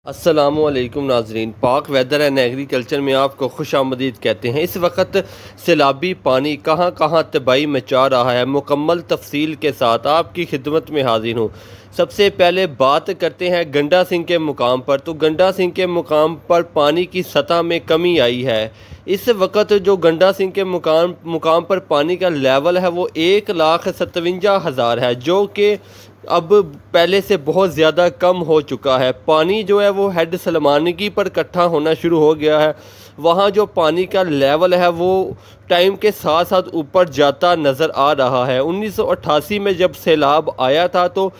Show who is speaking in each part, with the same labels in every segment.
Speaker 1: अस्सलामुअलैकुम नाजरीन, पाक वेदर एंड एग्रीकल्चर में आपको खुश आमदीद कहते हैं। इस वक्त सैलाबी पानी कहां कहां तबाही मचा रहा है, मुकम्मल तफसील के साथ आपकी खिदमत में हाजिर हूं। सबसे पहले बात करते हैं गंडा सिंह के मुकाम पर। तो गंडा सिंह के मुकाम पर पानी की सतह में कमी आई है। इस वक्त जो गंडा सिंह के मुकाम पर पानी का लेवल है वो 1,57,000 है, जो कि अब पहले से बहुत ज़्यादा कम हो चुका है। पानी जो है वो हेड सलमानगी पर इकट्ठा होना शुरू हो गया है। वहाँ जो पानी का लेवल है वो टाइम के साथ साथ ऊपर जाता नज़र आ रहा है। 1988 में जब सैलाब आया था तो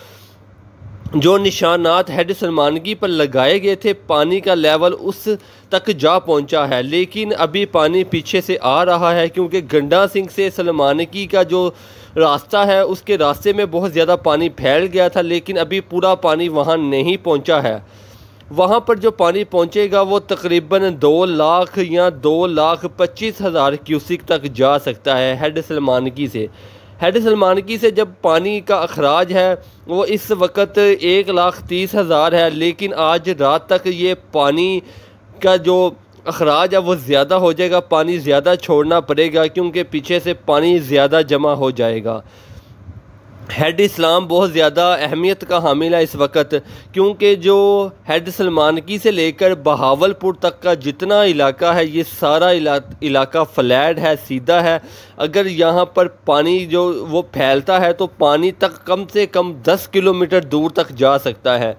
Speaker 1: जो निशानात हेड सलमानगी पर लगाए गए थे, पानी का लेवल उस तक जा पहुंचा है, लेकिन अभी पानी पीछे से आ रहा है क्योंकि गंडा सिंह से सलमानगी का जो रास्ता है उसके रास्ते में बहुत ज़्यादा पानी फैल गया था, लेकिन अभी पूरा पानी वहां नहीं पहुंचा है। वहां पर जो पानी पहुंचेगा वो तकरीबन 2 लाख या 2,25,000 क्यूसिक तक जा सकता है हेड सलमानगी से। हेड सलमानगी से जब पानी का अखराज है वो इस वक्त 1,30,000 है, लेकिन आज रात तक ये पानी का जो अखराज है वो ज़्यादा हो जाएगा, पानी ज़्यादा छोड़ना पड़ेगा क्योंकि पीछे से पानी ज़्यादा जमा हो जाएगा। हेड इस्लाम बहुत ज़्यादा अहमियत का हामिल है इस वक्त, क्योंकि जो हेड सलमानगी से लेकर बहावलपुर तक का जितना इलाका है ये सारा इलाका फ्लैट है, सीधा है। अगर यहाँ पर पानी जो वो फैलता है तो पानी तक कम से कम 10 किलोमीटर दूर तक जा सकता है।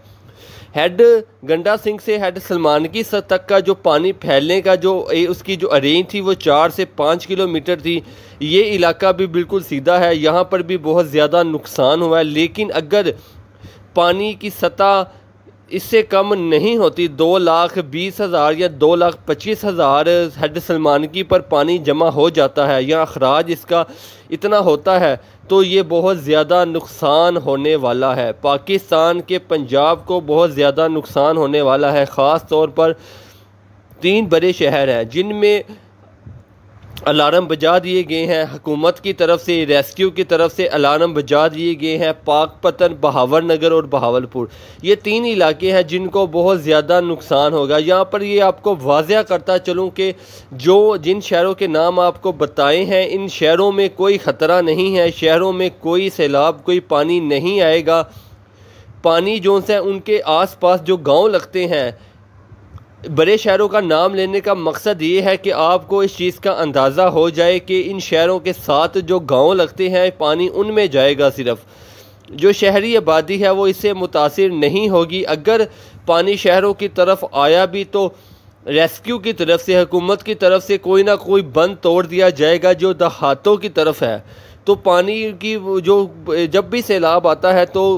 Speaker 1: हेड गंडा सिंह से हेड सलमानगी तक का जो पानी फैलने का जो उसकी जो रेंज थी वो 4 से 5 किलोमीटर थी। ये इलाका भी बिल्कुल सीधा है, यहाँ पर भी बहुत ज़्यादा नुकसान हुआ है। लेकिन अगर पानी की सतह इससे कम नहीं होती, 2,20,000 या 2,25,000 हेड सलमानगी पर पानी जमा हो जाता है या अखराज इसका इतना होता है तो ये बहुत ज़्यादा नुकसान होने वाला है। पाकिस्तान के पंजाब को बहुत ज़्यादा नुकसान होने वाला है। ख़ास तौर पर 3 बड़े शहर हैं जिनमें अलार्म बजा दिए गए हैं हुकूमत की तरफ से, रेस्क्यू की तरफ से अलार्म बजा दिए गए हैं। पाकपतन, बहावर नगर और बहावलपुर, ये 3 इलाके हैं जिनको बहुत ज़्यादा नुकसान होगा। यहाँ पर ये आपको वाज़ह करता चलूँ कि जिन शहरों के नाम आपको बताए हैं इन शहरों में कोई ख़तरा नहीं है, शहरों में कोई सैलाब, कोई पानी नहीं आएगा। पानी जो है उनके आस पास जो गाँव लगते हैं, बड़े शहरों का नाम लेने का मकसद ये है कि आपको इस चीज़ का अंदाज़ा हो जाए कि इन शहरों के साथ जो गांव लगते हैं पानी उनमें जाएगा। सिर्फ जो शहरी आबादी है वो इससे मुतासिर नहीं होगी। अगर पानी शहरों की तरफ आया भी तो रेस्क्यू की तरफ से, हुकूमत की तरफ से कोई ना कोई बंद तोड़ दिया जाएगा जो देहातों की तरफ है। तो पानी की जो जब भी सैलाब आता है तो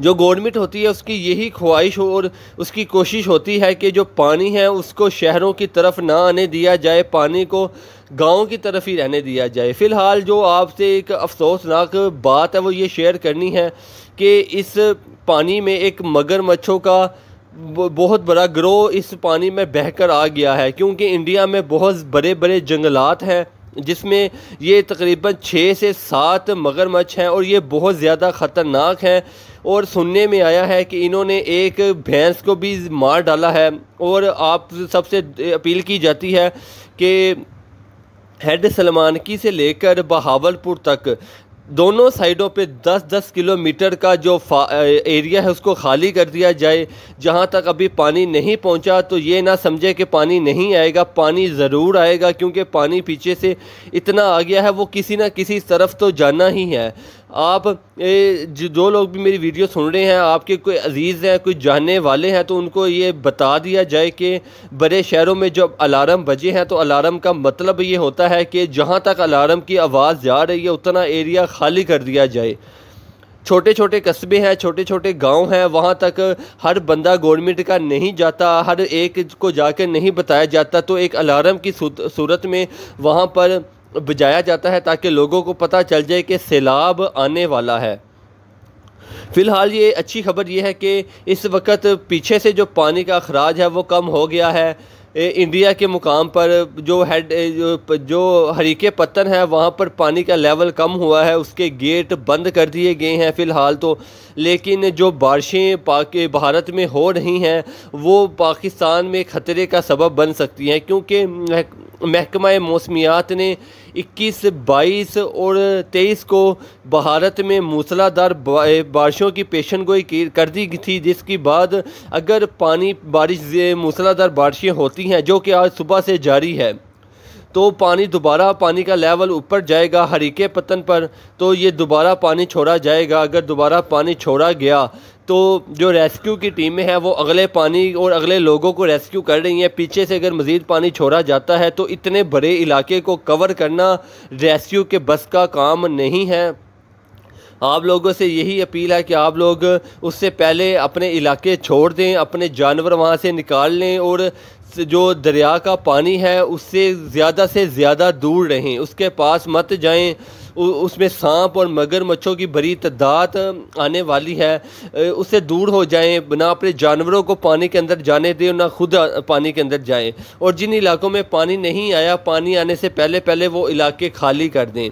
Speaker 1: जो गवर्नमेंट होती है उसकी यही ख्वाहिश और उसकी कोशिश होती है कि जो पानी है उसको शहरों की तरफ ना आने दिया जाए, पानी को गांव की तरफ ही रहने दिया जाए। फ़िलहाल जो आपसे एक अफसोसनाक बात है वो ये शेयर करनी है कि इस पानी में एक मगरमच्छों का बहुत बड़ा गिरोह इस पानी में बहकर आ गया है, क्योंकि इंडिया में बहुत बड़े बड़े जंगलात हैं जिसमें ये तकरीबन 6 से 7 मगरमच्छ हैं और ये बहुत ज़्यादा ख़तरनाक हैं। और सुनने में आया है कि इन्होंने एक भैंस को भी मार डाला है। और आप सबसे अपील की जाती है कि हेड सलमानगी से लेकर बहावलपुर तक दोनों साइडों पे 10-10 किलोमीटर का जो एरिया है उसको खाली कर दिया जाए। जहाँ तक अभी पानी नहीं पहुँचा तो ये ना समझे कि पानी नहीं आएगा, पानी ज़रूर आएगा, क्योंकि पानी पीछे से इतना आ गया है वो किसी ना किसी तरफ तो जाना ही है। आप जो लोग भी मेरी वीडियो सुन रहे हैं, आपके कोई अजीज़ हैं, कोई जानने वाले हैं, तो उनको ये बता दिया जाए कि बड़े शहरों में जब अलार्म बजे हैं तो अलार्म का मतलब ये होता है कि जहाँ तक अलार्म की आवाज़ जा रही है उतना एरिया खाली कर दिया जाए। छोटे छोटे कस्बे हैं, छोटे छोटे गांव हैं, वहाँ तक हर बंदा गवर्नमेंट का नहीं जाता, हर एक को जाकर नहीं बताया जाता, तो एक अलार्म की सूरत में वहाँ पर बजाया जाता है ताकि लोगों को पता चल जाए कि सैलाब आने वाला है। फ़िलहाल ये अच्छी खबर ये है कि इस वक्त पीछे से जो पानी का अखराज है वो कम हो गया है। इंडिया के मुकाम पर जो हरीके पत्तन है वहाँ पर पानी का लेवल कम हुआ है, उसके गेट बंद कर दिए गए हैं फ़िलहाल तो। लेकिन जो बारिशें भारत में हो रही हैं वो पाकिस्तान में ख़तरे का सबब बन सकती हैं, क्योंकि महकमा मौसमियात ने 21, 22 और 23 को भारत में मूसलाधार बारिशों की पेशनगोई कर दी थी, जिसके बाद अगर मूसलाधार बारिशें होती हैं जो कि आज सुबह से जारी है, तो पानी का लेवल ऊपर जाएगा हरीके पत्तन पर, तो ये दोबारा पानी छोड़ा जाएगा। अगर दोबारा पानी छोड़ा गया तो जो रेस्क्यू की टीमें हैं वो अगले पानी और अगले लोगों को रेस्क्यू कर रही हैं। पीछे से अगर मज़ीद पानी छोड़ा जाता है तो इतने बड़े इलाके को कवर करना रेस्क्यू के बस का काम नहीं है। आप लोगों से यही अपील है कि आप लोग उससे पहले अपने इलाके छोड़ दें, अपने जानवर वहाँ से निकाल लें और जो दरिया का पानी है उससे ज़्यादा दूर रहें, उसके पास मत जाएं। उसमें सांप और मगरमच्छों की बड़ी तादाद आने वाली है, उससे दूर हो जाएं। ना अपने जानवरों को पानी के अंदर जाने दें, ना खुद पानी के अंदर जाएं। और जिन इलाकों में पानी नहीं आया, पानी आने से पहले वो इलाके खाली कर दें।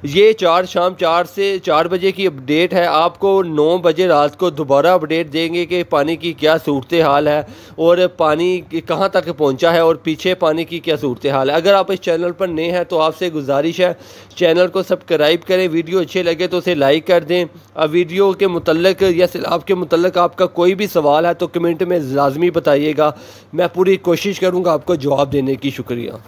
Speaker 1: ये शाम 4 से 4 बजे की अपडेट है। आपको 9 बजे रात को दोबारा अपडेट देंगे कि पानी की क्या सूरत हाल है और पानी कहाँ तक पहुँचा है और पीछे पानी की क्या सूरत हाल है। अगर आप इस चैनल पर नए हैं तो आपसे गुजारिश है चैनल को सब्सक्राइब करें, वीडियो अच्छे लगे तो उसे लाइक कर दें। वीडियो के मुतल्लिक या सैलाब के मुतल्लिक आपका कोई भी सवाल है तो कमेंट में लाजमी बताइएगा, मैं पूरी कोशिश करूँगा आपको जवाब देने की। शुक्रिया।